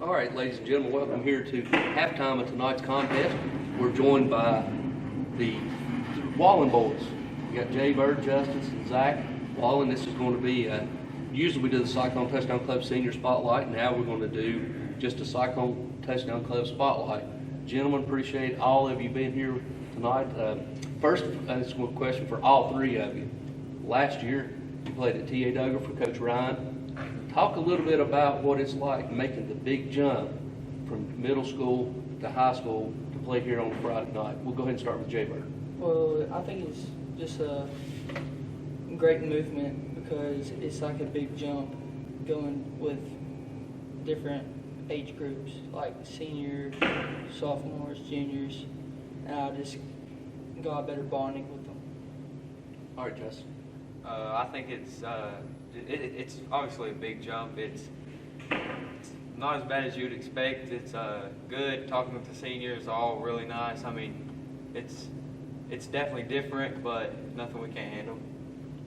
All right, ladies and gentlemen, welcome here to halftime of tonight's contest. We're joined by the Wallin Boys. We got Jay Bird, Justice, and Zach. Wallin, this is going to be, usually we do the Cyclone Touchdown Club Senior Spotlight. Now we're going to do just a Cyclone Touchdown Club Spotlight. Gentlemen, appreciate all of you being here tonight. First, this is a question for all three of you. Last year, you played at T.A. Duggar for Coach Ryan. Talk a little bit about what it's like making the big jump from middle school to high school to play here on Friday night. We'll go ahead and start with Jay Bird. Well, I think it's just a great movement because it's like a big jump going with different age groups, like seniors, sophomores, juniors, and I just got a better bonding with them. All right, Justin. I think it's obviously a big jump. It's not as bad as you'd expect. It's good. Talking with the seniors, all really nice. I mean, it's definitely different, but nothing we can't handle.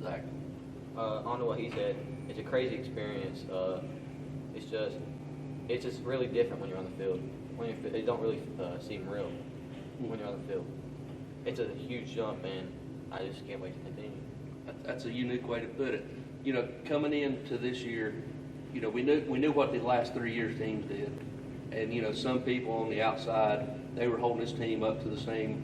Zach. On to what he said, it's a crazy experience. It's just really different when you're on the field. It don't really seem real when you're on the field. It's a huge jump, and I just can't wait to continue. That's a unique way to put it. You know, coming into this year, you know, we knew what the last 3 years teams did, and you know, some people on the outside, they were holding this team up to the same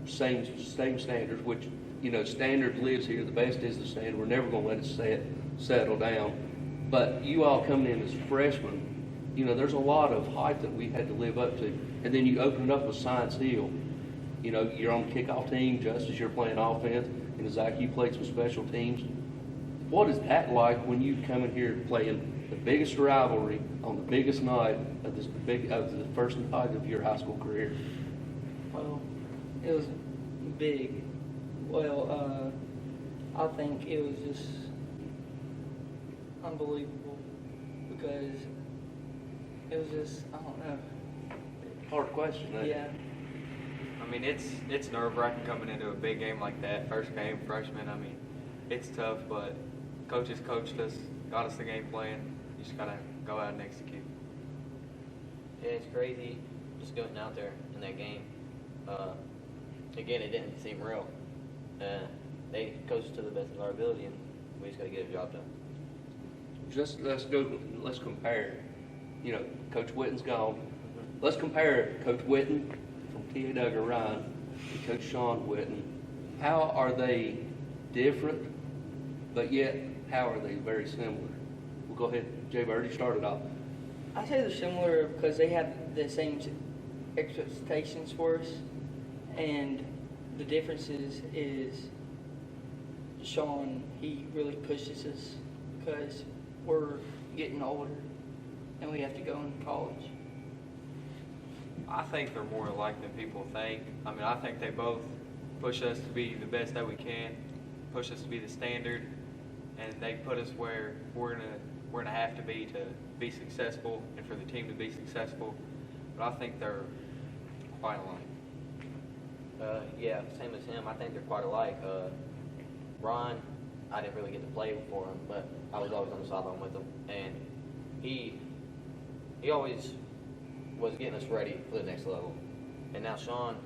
standards. Which, you know, standard lives here. The best is the standard. We're never going to let it settle down. But you all coming in as freshmen, you know, there's a lot of hype that we had to live up to, and then you open it up with Science Hill. You know, you're on the kickoff team, Justice, you're playing offense, and Zach, you played some special teams. What is that like when you come in here playing the biggest rivalry on the biggest night of the first night of your high school career? Well, it was big. Well, I think it was just unbelievable because it was just, I don't know. Hard question, eh? Yeah. I mean, it's nerve-wracking coming into a big game like that. First game, freshman. I mean, it's tough, but coaches coached us, got us the game plan. You just gotta go out and execute. Yeah, it's crazy just going out there in that game. Again, it didn't seem real. They coached us to the best of our ability, and we just got to get a job done. Just let's compare. You know, Coach Witten's gone. Let's compare Coach Witten from T.A. Duggar Ryan and Coach Sean Witten. How are they different, but yet how are they very similar? We'll go ahead, Jay Bird, you started off. I say they're similar because they have the same expectations for us, and the difference is Sean, he really pushes us because we're getting older and we have to go into college. I think they're more alike than people think. I mean, I think they both push us to be the best that we can, push us to be the standard, and they put us where we're gonna have to be successful and for the team to be successful. But I think they're quite alike. Yeah, same as him. I think they're quite alike. Ron, I didn't really get to play for him, but I was always on the sideline with him, and he always was getting us ready for the next level. And now Sean,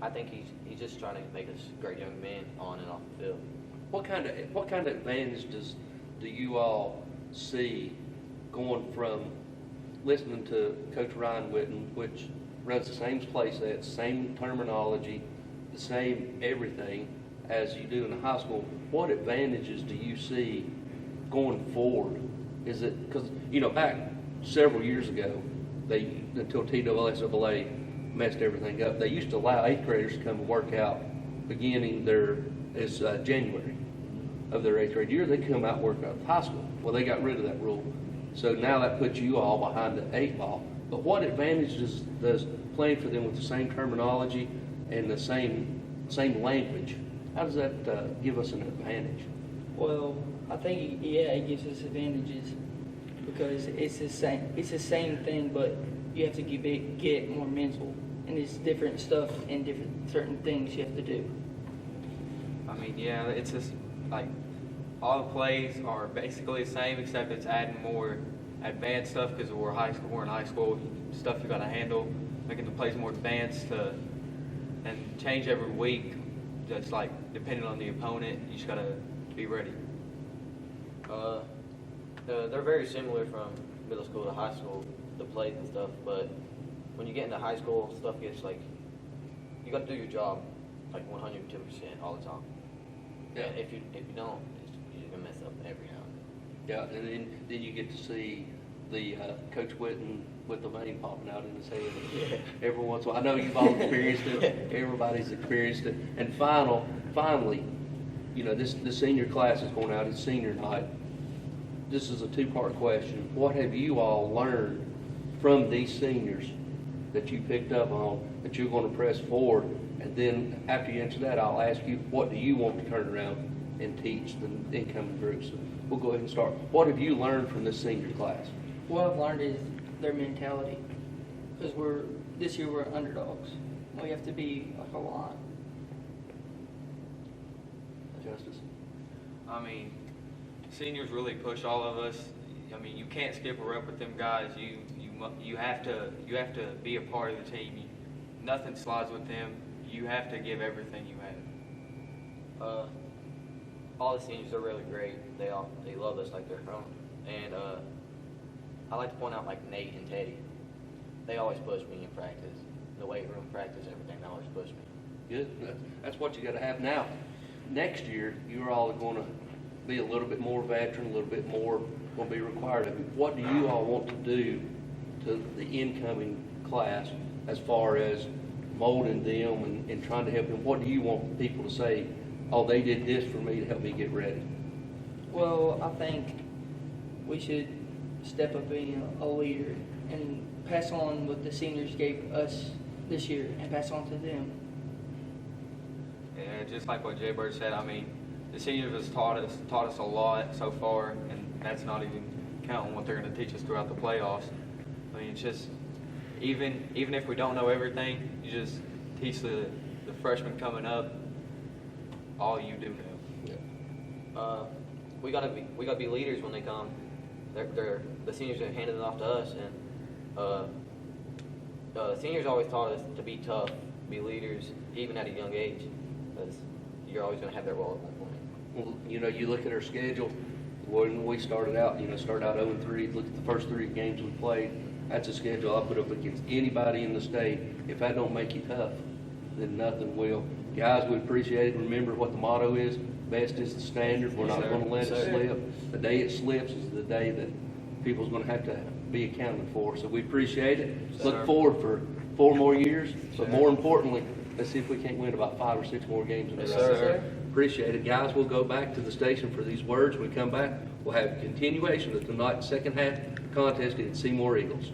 I think he's just trying to make us great young men on and off the field. What kind of advantage do you all see going from listening to Coach Ryan Witten, which runs the same play set, same terminology, the same everything as you do in the high school? What advantages do you see going forward? Is it because, you know, back several years ago, until TSSAA messed everything up, they used to allow 8th graders to come and work out beginning January of their 8th grade year. They come out and work out high school. Well, they got rid of that rule. So now that puts you all behind the 8 ball. But what advantages does playing for them with the same terminology and the same language, how does that give us an advantage? Well, I think, yeah, it gives us advantages because it's the same thing, but you have to get more mental, and it's different stuff and certain things you have to do. I mean, yeah, it's just like all the plays are basically the same, except it's adding more advanced stuff because we're in high school, stuff you got to handle, making the plays more advanced and change every week. Just like depending on the opponent, you just got to be ready. They're very similar from middle school to high school, the plays and stuff, but when you get into high school, stuff gets like, you got to do your job like 110% all the time. Yeah. And if you don't, you're going to mess up every time. Yeah, and then you get to see the Coach Whitten with the vein popping out in his head every once in a while. I know you've all experienced it. Everybody's experienced it. And finally, you know, this senior class is going out. It's senior night. This is a two-part question. What have you all learned from these seniors that you picked up on that you're going to press forward? And then after you answer that, I'll ask you, what do you want to turn around and teach the incoming groups? So we'll go ahead and start. What have you learned from this senior class? What I've learned is their mentality, because this year we're underdogs. We have to be like a lion. Justice? I mean, seniors really push all of us. I mean, you can't skip a rep with them guys. You have to be a part of the team. Nothing slides with them. You have to give everything you have. All the seniors are really great. They love us like they're own. And I like to point out like Nate and Teddy. They always push me in practice. The weight room practice, everything, they always push me. Good. That's what you got to have now. Next year, you're all going to be a little bit more veteran, a little bit more will be required of you. What do you all want to do to the incoming class as far as molding them and trying to help them? What do you want people to say, oh, they did this for me to help me get ready? Well, I think we should step up being a leader and pass on what the seniors gave us this year and pass on to them. Yeah, just like what Jay Bird said, I mean, the seniors has taught us a lot so far, and that's not even counting what they're going to teach us throughout the playoffs. I mean, it's just, even if we don't know everything, you just teach the freshmen coming up all you do know. Yeah. We gotta be leaders when they come. The seniors are handing it off to us, and the seniors always taught us to be tough, be leaders, even at a young age, because you're always going to have their role at one point. Well, you know, you look at our schedule. When we started out 0-3. Look at the first 3 games we played. That's a schedule I put up against anybody in the state. If that don't make you tough, then nothing will. Guys, we appreciate it. Remember what the motto is: best is the standard. We're not going to let it slip. The day it slips is the day that people's going to have to be accounted for. So we appreciate it. Look forward for 4 more years. But more importantly, let's see if we can't win about 5 or 6 more games in a row. Yes, sir. Appreciate it. Guys, we'll go back to the station for these words. When we come back, we'll have continuation of tonight's second half contest against Seymour Eagles.